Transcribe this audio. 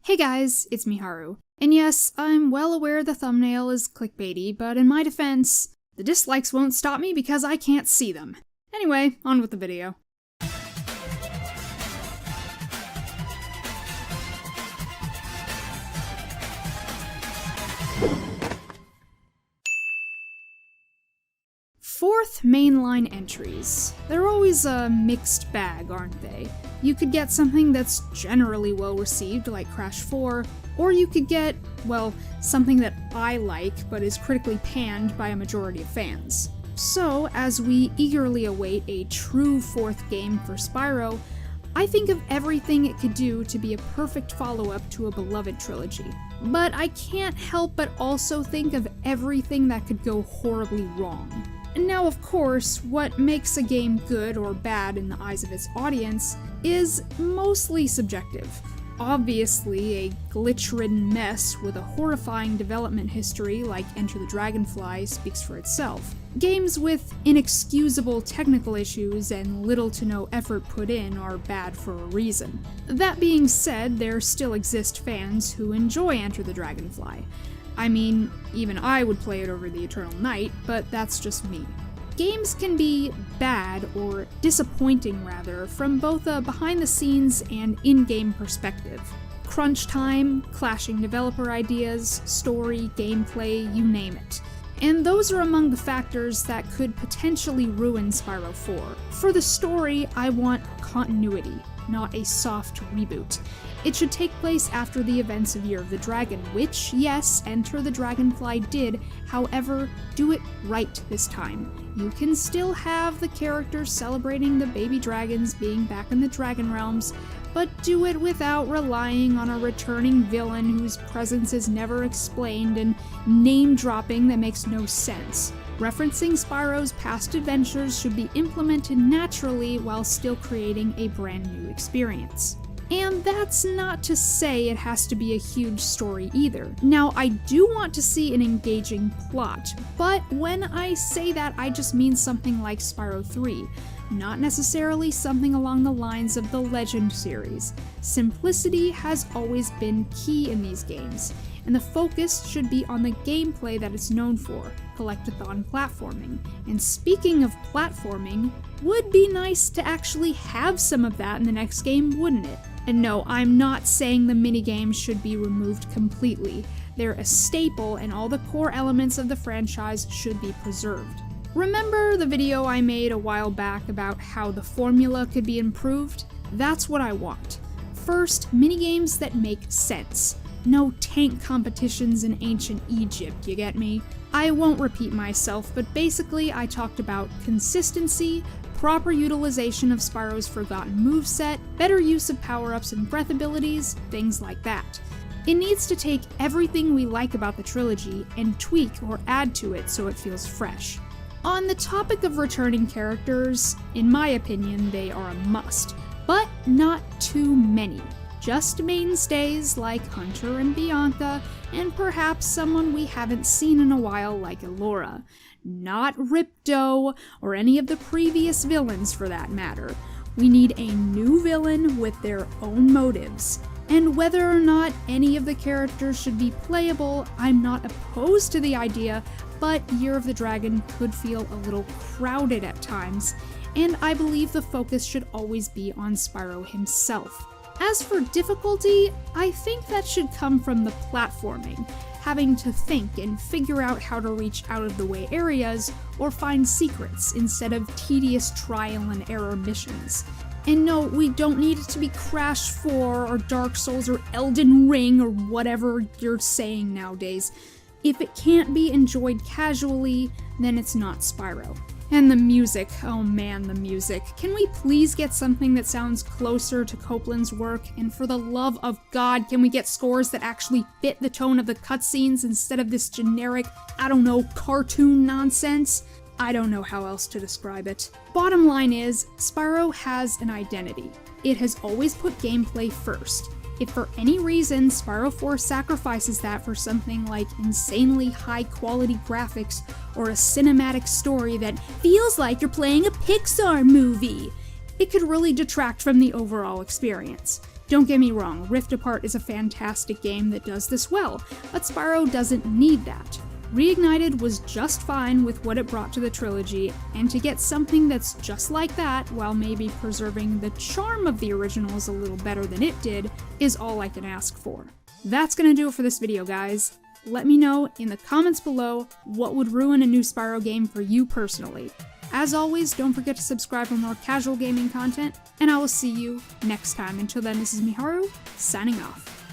Hey guys, it's Miharu. And yes, I'm well aware the thumbnail is clickbaity, but in my defense, the dislikes won't stop me because I can't see them. Anyway, on with the video. Fourth mainline entries. They're always a mixed bag, aren't they? You could get something that's generally well received, like Crash 4, or you could get, well, something that I like but is critically panned by a majority of fans. So, as we eagerly await a true fourth game for Spyro, I think of everything it could do to be a perfect follow-up to a beloved trilogy. But I can't help but also think of everything that could go horribly wrong. Now, of course, what makes a game good or bad in the eyes of its audience is mostly subjective. Obviously, a glitch-ridden mess with a horrifying development history like Enter the Dragonfly speaks for itself. Games with inexcusable technical issues and little to no effort put in are bad for a reason. That being said, there still exist fans who enjoy Enter the Dragonfly. I mean, even I would play it over the Eternal Night, but that's just me. Games can be bad, or disappointing rather, from both a behind-the-scenes and in-game perspective. Crunch time, clashing developer ideas, story, gameplay, you name it. And those are among the factors that could potentially ruin Spyro 4. For the story, I want continuity, not a soft reboot. It should take place after the events of Year of the Dragon, which, yes, Enter the Dragonfly did, however, do it right this time. You can still have the characters celebrating the baby dragons being back in the Dragon Realms, but do it without relying on a returning villain whose presence is never explained and name-dropping that makes no sense. Referencing Spyro's past adventures should be implemented naturally while still creating a brand new experience. And that's not to say it has to be a huge story either. Now, I do want to see an engaging plot, but when I say that, I just mean something like Spyro 3, not necessarily something along the lines of the Legend series. Simplicity has always been key in these games, and the focus should be on the gameplay that it's known for, collectathon platforming. And speaking of platforming, would be nice to actually have some of that in the next game, wouldn't it? And no, I'm not saying the minigames should be removed completely. They're a staple and all the core elements of the franchise should be preserved. Remember the video I made a while back about how the formula could be improved? That's what I want. First, minigames that make sense. No tank competitions in ancient Egypt, you get me? I won't repeat myself, but basically I talked about consistency, proper utilization of Spyro's forgotten moveset, better use of power-ups and breath abilities, things like that. It needs to take everything we like about the trilogy and tweak or add to it so it feels fresh. On the topic of returning characters, in my opinion, they are a must, but not too many. Just mainstays like Hunter and Bianca, and perhaps someone we haven't seen in a while like Elora. Not Ripto, or any of the previous villains for that matter. We need a new villain with their own motives. And whether or not any of the characters should be playable, I'm not opposed to the idea, but Year of the Dragon could feel a little crowded at times, and I believe the focus should always be on Spyro himself. As for difficulty, I think that should come from the platforming, having to think and figure out how to reach out-of-the-way areas or find secrets instead of tedious trial-and-error missions. And no, we don't need it to be Crash 4 or Dark Souls or Elden Ring or whatever you're saying nowadays. If it can't be enjoyed casually, then it's not Spyro. And the music, oh man, the music. Can we please get something that sounds closer to Copeland's work? And for the love of God, can we get scores that actually fit the tone of the cutscenes instead of this generic, I don't know, cartoon nonsense? I don't know how else to describe it. Bottom line is, Spyro has an identity. It has always put gameplay first. If for any reason Spyro 4 sacrifices that for something like insanely high-quality graphics or a cinematic story that feels like you're playing a Pixar movie, it could really detract from the overall experience. Don't get me wrong, Rift Apart is a fantastic game that does this well, but Spyro doesn't need that. Reignited was just fine with what it brought to the trilogy, and to get something that's just like that, while maybe preserving the charm of the originals a little better than it did, is all I can ask for. That's gonna do it for this video, guys. Let me know in the comments below what would ruin a new Spyro game for you personally. As always, don't forget to subscribe for more casual gaming content, and I will see you next time. Until then, this is Miharu, signing off.